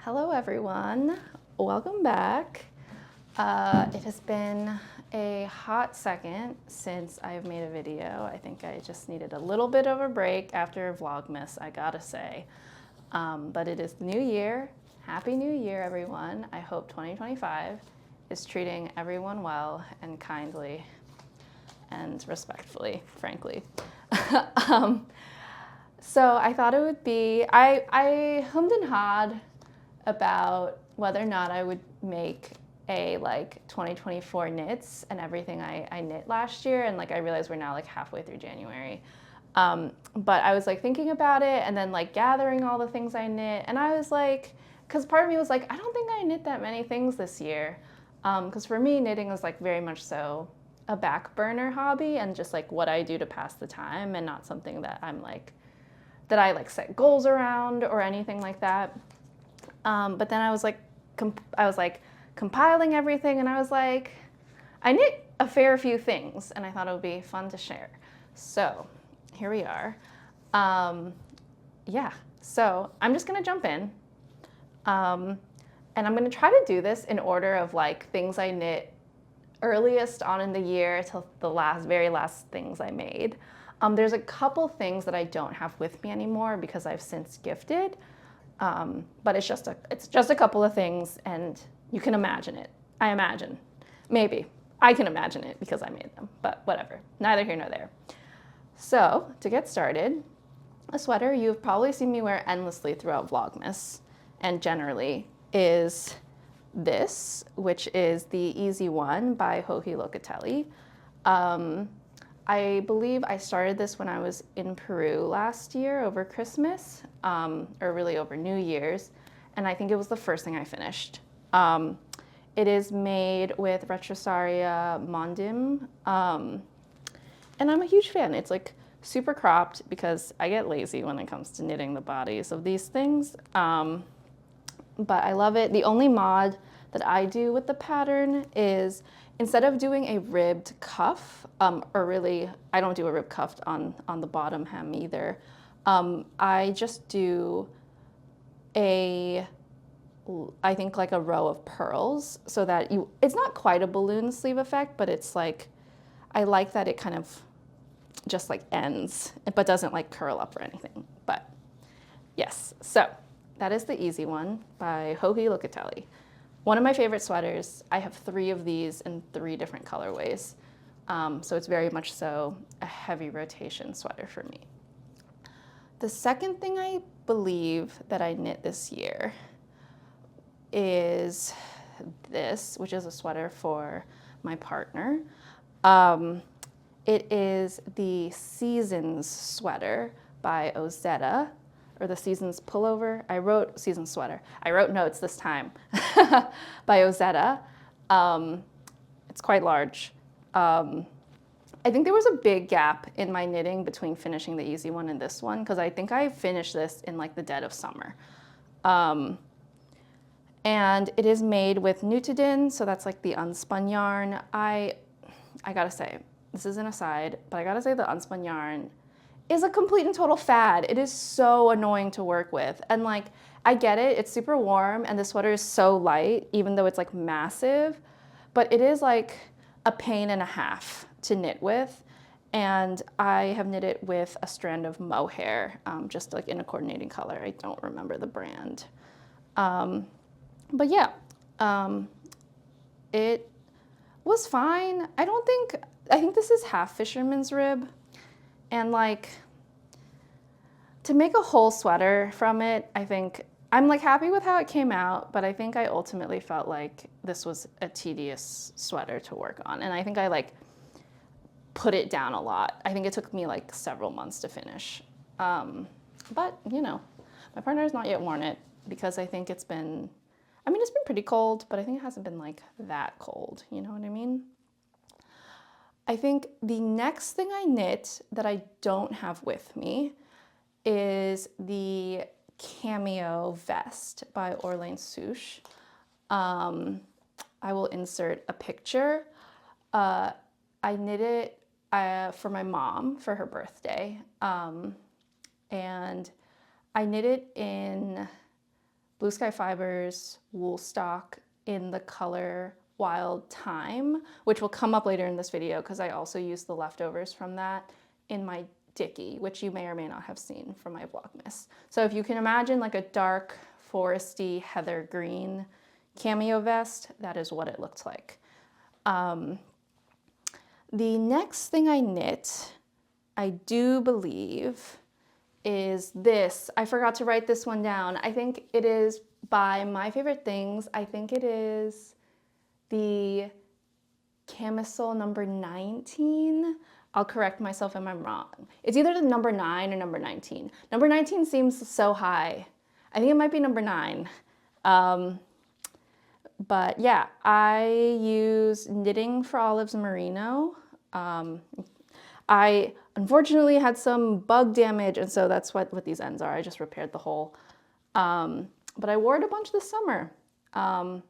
Hello everyone, welcome back. It has been a hot second since I've made a video. I think I just needed a little bit of a break after Vlogmas, I gotta say. But it is the new year. Happy New Year, everyone. I hope 2025 is treating everyone well and kindly and respectfully, frankly. So I thought it would be, I hummed and hawed about whether or not I would make a 2024 knits and everything I knit last year, and I realized we're now halfway through January. But I was thinking about it and then gathering all the things I knit, and I was because part of me was I don't think I knit that many things this year, because for me knitting was very much so a back burner hobby and just what I do to pass the time, and not something that I'm that I set goals around or anything like that. But then I was compiling everything, and I was I knit a fair few things, and I thought it would be fun to share. So here we are. Yeah, so I'm just gonna jump in. And I'm gonna try to do this in order of things I knit earliest on in the year till the very last things I made. There's a couple things that I don't have with me anymore because I've since gifted. But it's just a couple of things, and you can imagine it. I imagine. Maybe. I can imagine it because I made them, but whatever. Neither here nor there. So, to get started, a sweater you've probably seen me wear endlessly throughout Vlogmas, and generally, is this, which is the Easy One by Joji Locatelli. I believe I started this when I was in Peru last year over Christmas, or really over New Year's, and I think it was the first thing I finished. It is made with Retrosaria Mondim, and I'm a huge fan. It's super cropped because I get lazy when it comes to knitting the bodies of these things, but I love it. The only mod that I do with the pattern is instead of doing a ribbed cuff, or really, I don't do a ribbed cuff on the bottom hem either. I just do I think a row of pearls so that it's not quite a balloon sleeve effect, but it's I like that it kind of just ends, but doesn't curl up or anything. But yes, so that is the Easy One by Joji Locatelli. One of my favorite sweaters. I have 3 of these in 3 different colorways. So it's very much so a heavy rotation sweater for me. The second thing I believe that I knit this year is this, which is a sweater for my partner. It is the Seasons sweater by Ozetta, or the Seasons pullover. I wrote Seasons sweater. I wrote notes this time by Ozetta. It's quite large. I think there was a big gap in my knitting between finishing the Easy One and this one, because I think I finished this in the dead of summer. And it is made with Nutidin, so that's the unspun yarn. I gotta say, this is an aside, but I gotta say the unspun yarn is a complete and total fad. It is so annoying to work with. And I get it, it's super warm, and the sweater is so light, even though it's massive, but it is a pain and a half to knit with. And I have knit it with a strand of mohair, just in a coordinating color. I don't remember the brand. But yeah, it was fine. I think this is half fisherman's rib. And to make a whole sweater from it, I think I'm happy with how it came out, but I think I ultimately felt this was a tedious sweater to work on. And I think I put it down a lot. I think it took me several months to finish. But my partner has not yet worn it because I think it's been pretty cold, but I think it hasn't been that cold, you know what I mean? I think the next thing I knit that I don't have with me is the Cameo Vest by Orlaine Souche. I will insert a picture. I knit it for my mom for her birthday. And I knit it in Blue Sky Fibers wool stock in the color Wild Thyme, which will come up later in this video because I also used the leftovers from that in my Dickie, which you may or may not have seen from my Vlogmas. So if you can imagine like a dark foresty heather green cameo vest, that is what it looked like. The next thing I knit, I do believe, is this. I forgot to write this one down. I think it is by My Favorite Things. I think it is the camisole number 19. I'll correct myself if I'm wrong. It's either the number 9 or number 19. Number 19 seems so high. I think it might be number 9. But yeah, I use Knitting for Olives Merino. I unfortunately had some bug damage, and so that's what these ends are. I just repaired the hole. But I wore it a bunch this summer. And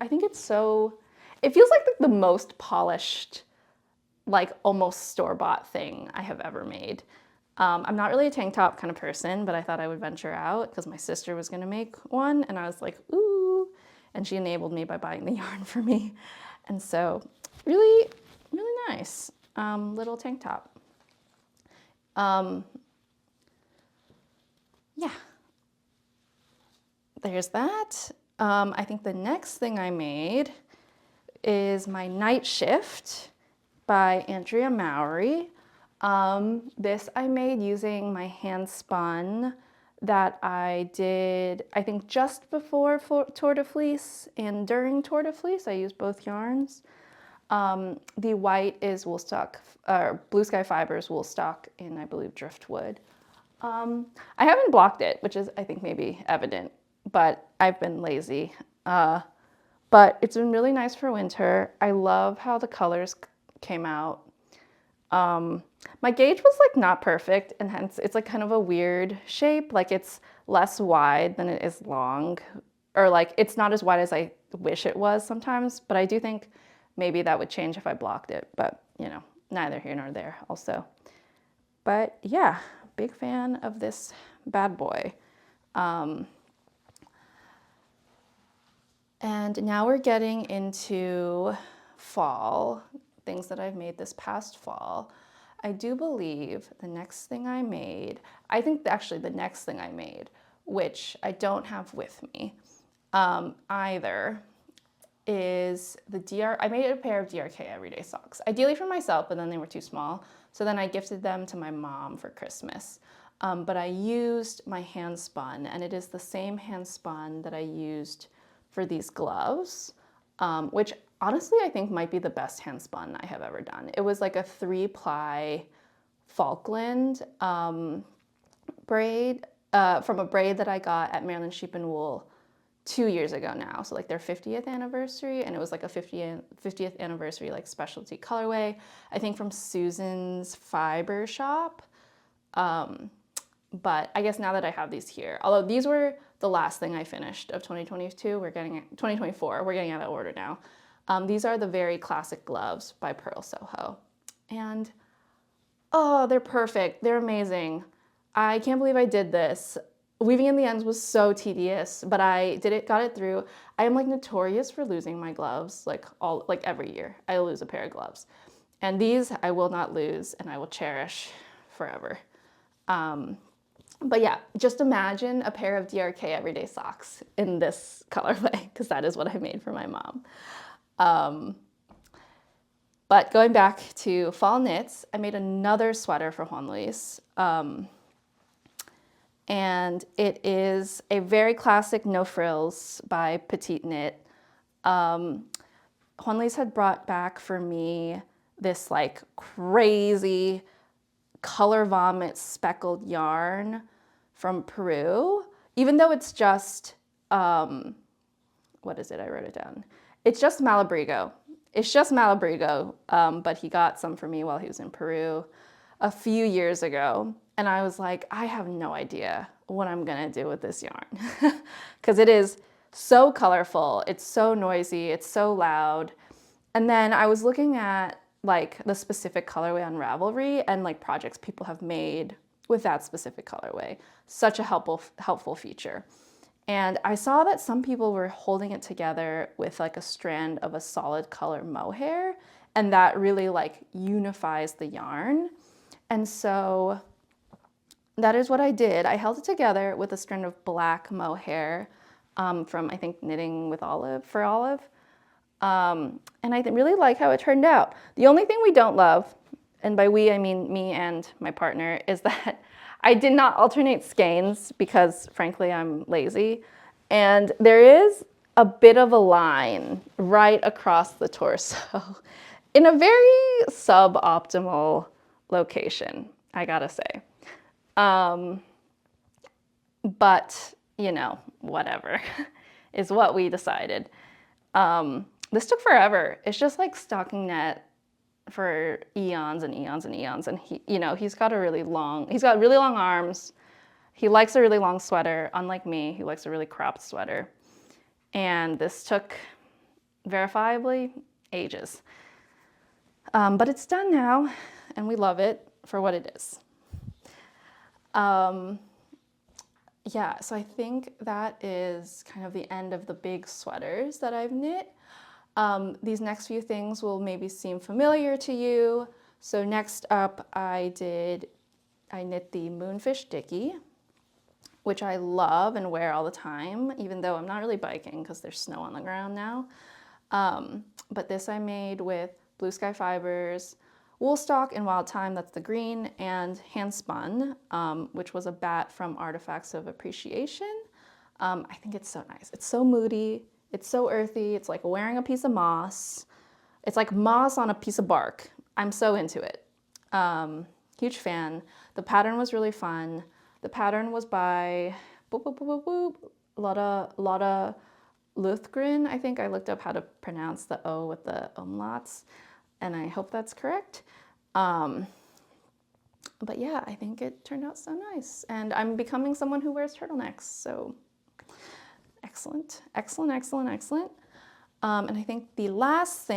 I think it feels like the most polished, like almost store-bought thing I have ever made. I'm not really a tank top kind of person, but I thought I would venture out because my sister was gonna make one, and I was like, ooh, and she enabled me by buying the yarn for me. And so really, really nice little tank top. Yeah, there's that. I think the next thing I made is my Night Shift by Andrea Mowry. This I made using my hand spun that I did, I think just before Tour de Fleece and during Tour de Fleece. I used both yarns. The white is wool stock, Blue Sky Fibers wool stock in, I believe, driftwood. I haven't blocked it, which is, I think, maybe evident, but I've been lazy. But it's been really nice for winter. I love how the colors came out. My gauge was like not perfect, and hence it's like kind of a weird shape. Like it's less wide than it is long, or like it's not as wide as I wish it was sometimes, but I do think maybe that would change if I blocked it, but you know, neither here nor there also. But yeah, big fan of this bad boy. And now we're getting into fall, things that I've made this past fall. I do believe the next thing I made, I think actually the next thing I made, which I don't have with me either, is I made a pair of DRK everyday socks, ideally for myself, but then they were too small. So then I gifted them to my mom for Christmas. But I used my hand spun, and it is the same hand spun that I used for these gloves, which honestly I think might be the best hand spun I have ever done. It was like a 3-ply Falkland braid from a braid that I got at Maryland Sheep and Wool 2 years ago now. So like their 50th anniversary, and it was like a 50th anniversary like specialty colorway, I think from Susan's Fiber Shop. But I guess now that I have these here, although these were the last thing I finished of 2022, 2024, we're getting out of order now. These are the Very Classic Gloves by Pearl Soho. And oh, they're perfect. They're amazing. I can't believe I did this. Weaving in the ends was so tedious, but I did it, got it through. I am like notorious for losing my gloves, like every year I lose a pair of gloves. And these I will not lose, and I will cherish forever. But yeah, just imagine a pair of DRK everyday socks in this colorway, because that is what I made for my mom. But going back to fall knits, I made another sweater for Juan Luis. And it is a Very Classic No Frills by Petite Knit. Juan Luis had brought back for me this like crazy color vomit speckled yarn from Peru, even though it's just, what is it? I wrote it down. It's just Malabrigo. It's just Malabrigo, but he got some for me while he was in Peru a few years ago. And I was like, I have no idea what I'm gonna do with this yarn. Because it is so colorful, it's so noisy, it's so loud. And then I was looking at like the specific colorway on Ravelry and like projects people have made with that specific colorway. Such a helpful feature. And I saw that some people were holding it together with like a strand of a solid color mohair, and that really like unifies the yarn. And so that is what I did. I held it together with a strand of black mohair from, I think, Knitting with Olive for Olive. And I really like how it turned out. The only thing we don't love, and by we I mean me and my partner, is that I did not alternate skeins because frankly I'm lazy. And there is a bit of a line right across the torso in a very suboptimal location, I gotta say. But, you know, whatever is what we decided. This took forever. It's just like stocking net for eons and eons and eons. And he, you know, he's got really long arms. He likes a really long sweater. Unlike me, he likes a really cropped sweater. And this took verifiably ages. But it's done now, and we love it for what it is. Yeah, so I think that is kind of the end of the big sweaters that I've knit. These next few things will maybe seem familiar to you. So next up, I knit the Moonfish Dickie, which I love and wear all the time, even though I'm not really biking because there's snow on the ground now. But this I made with Blue Sky Fibers, Woolstock and Wild Thyme, that's the green, and handspun, which was a bat from Artifacts of Appreciation. I think it's so nice. It's so moody. It's so earthy. It's like wearing a piece of moss. It's like moss on a piece of bark. I'm so into it. Huge fan. The pattern was really fun. The pattern was by Lotta Luthgren. I think I looked up how to pronounce the O with the umlauts, and I hope that's correct. But yeah, I think it turned out so nice. And I'm becoming someone who wears turtlenecks, so excellent, excellent, excellent, excellent. And I think the last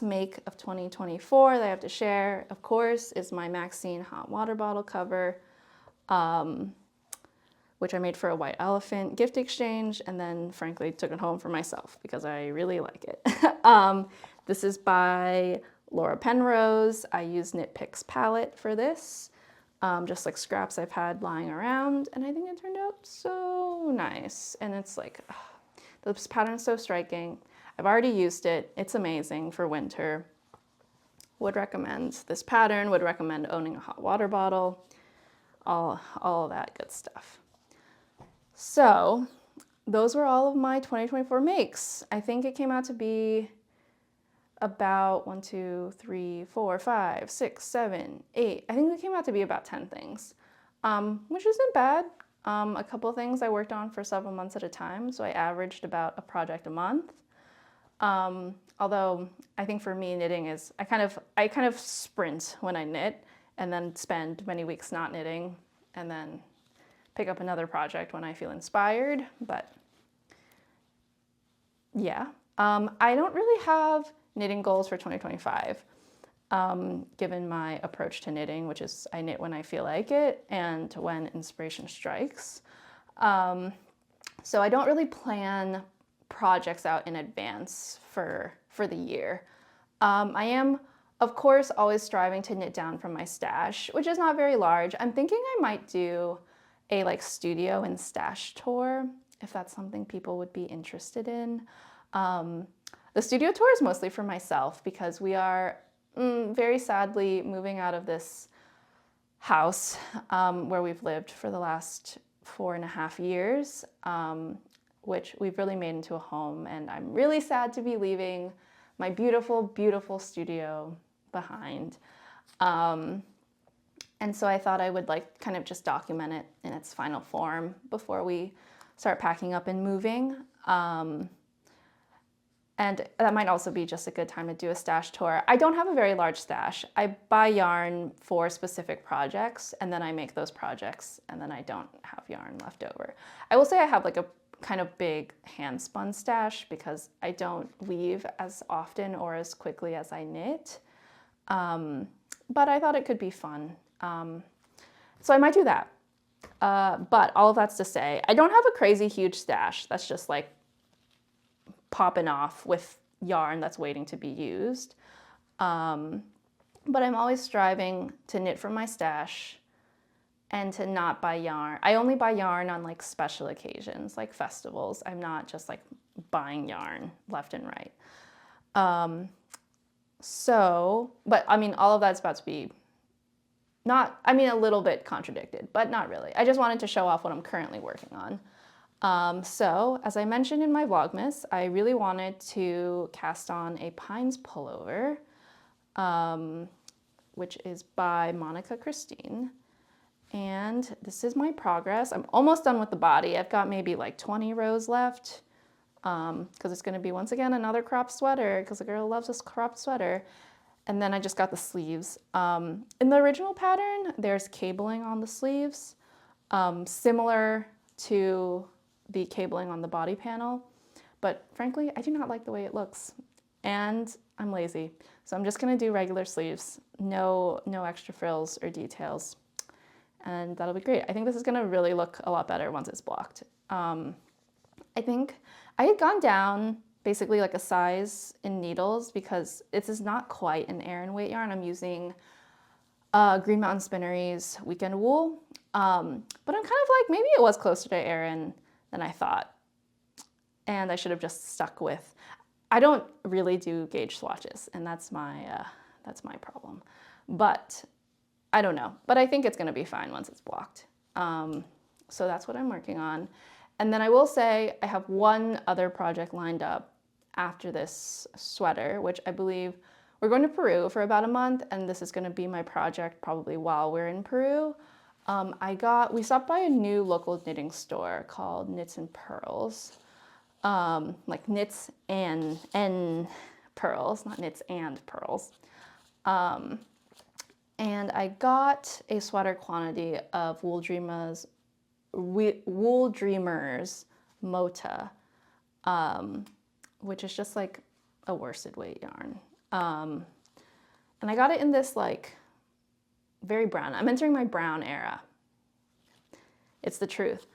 make of 2024 that I have to share, of course, is my Maxine hot water bottle cover, which I made for a white elephant gift exchange, and then frankly took it home for myself because I really like it. This is by Laura Penrose. I use Knit Picks palette for this, just like scraps I've had lying around, and I think it turned out so nice. And it's like, this pattern's so striking. I've already used it. It's amazing for winter. Would recommend this pattern, would recommend owning a hot water bottle, all of that good stuff. So those were all of my 2024 makes. I think it came out to be about 1, 2, 3, 4, 5, 6, 7, 8. I think it came out to be about 10 things, which isn't bad. A couple of things I worked on for several months at a time, so I averaged about a project a month. Although I think for me knitting is, I kind of sprint when I knit and then spend many weeks not knitting and then pick up another project when I feel inspired. But yeah, I don't really have knitting goals for 2025, given my approach to knitting, which is I knit when I feel like it and when inspiration strikes. So I don't really plan projects out in advance for the year. I am, of course, always striving to knit down from my stash, which is not very large. I'm thinking I might do a like studio and stash tour, if that's something people would be interested in. The studio tour is mostly for myself because we are very sadly moving out of this house where we've lived for the last 4.5 years, which we've really made into a home, and I'm really sad to be leaving my beautiful, beautiful studio behind. And so I thought I would like kind of just document it in its final form before we start packing up and moving. And that might also be just a good time to do a stash tour. I don't have a very large stash. I buy yarn for specific projects, and then I make those projects, and then I don't have yarn left over. I will say I have like a kind of big hand-spun stash because I don't weave as often or as quickly as I knit. But I thought it could be fun. So I might do that. But all of that's to say, I don't have a crazy huge stash that's just like popping off with yarn that's waiting to be used. But I'm always striving to knit from my stash and to not buy yarn. I only buy yarn on like special occasions, like festivals. I'm not just like buying yarn left and right. But I mean, all of that's about to be a little bit contradicted, but not really. I just wanted to show off what I'm currently working on. So as I mentioned in my Vlogmas, I really wanted to cast on a Pines pullover, which is by Monica Christine. And this is my progress. I'm almost done with the body. I've got maybe like 20 rows left, because it's going to be, once again, another cropped sweater, because the girl loves this cropped sweater. And then I just got the sleeves. In the original pattern, there's cabling on the sleeves, similar to the cabling on the body panel. But frankly, I do not like the way it looks. And I'm lazy. So I'm just going to do regular sleeves. No extra frills or details. And that'll be great. I think this is going to really look a lot better once it's blocked. I think I had gone down basically like a size in needles because this is not quite an Aran weight yarn. I'm using Green Mountain Spinnery's Weekend Wool. But I'm kind of like, maybe it was closer to Aran than I thought. And I should have just stuck with, I don't really do gauge swatches, and that's my problem. But I don't know, but I think it's gonna be fine once it's blocked. So that's what I'm working on. And then I will say I have one other project lined up after this sweater, which I believe we're going to Peru for about a month, and this is gonna be my project probably while we're in Peru. We stopped by a new local knitting store called Knits and Pearls. Like knits and pearls, not knits and pearls. And I got a sweater quantity of Wool Dreamers Mota, which is just like a worsted weight yarn. And I got it in this like very brown. I'm entering my brown era. It's the truth.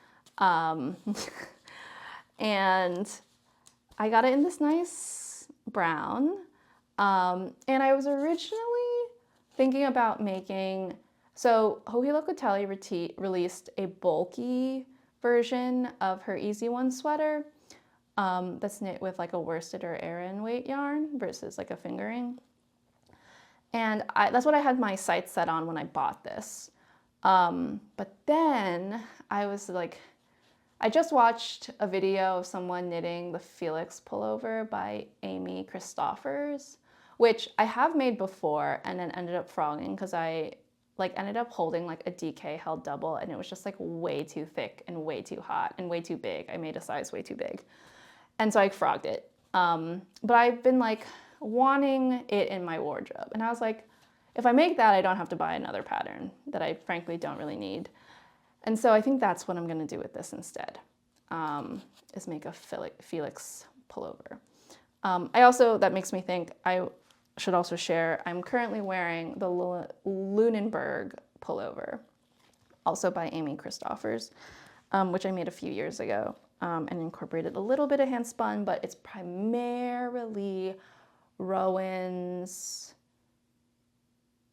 And I got it in this nice brown. And I was originally thinking about making, so Hohila Kotelli released a bulky version of her Easy One sweater that's knit with like a worsted or Aran weight yarn versus like a fingering. And that's what I had my sights set on when I bought this. But then I was like, I just watched a video of someone knitting the Felix pullover by Amy Christoffers, which I have made before and then ended up frogging because I ended up holding like a DK held double, and it was just like way too thick and way too hot and way too big. I made a size way too big. And so I frogged it. But I've been like wanting it in my wardrobe. And I was like, if I make that, I don't have to buy another pattern that I frankly don't really need. And so I think that's what I'm gonna do with this instead, is make a Felix pullover. That makes me think I should also share, I'm currently wearing the Lunenburg pullover, also by Amy Christoffers, which I made a few years ago and incorporated a little bit of handspun, but it's primarily Rowan's,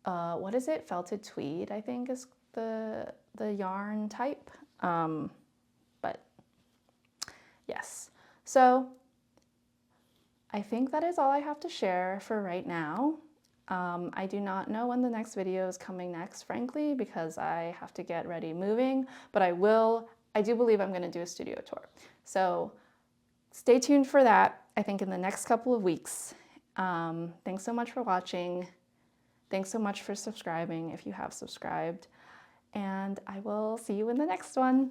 what is it? Felted tweed, I think is the yarn type. But yes, so I think that is all I have to share for right now. I do not know when the next video is coming next, frankly, because I have to get ready moving, but I do believe I'm gonna do a studio tour. So stay tuned for that, I think in the next couple of weeks. Thanks so much for watching. Thanks so much for subscribing if you have subscribed, and I will see you in the next one.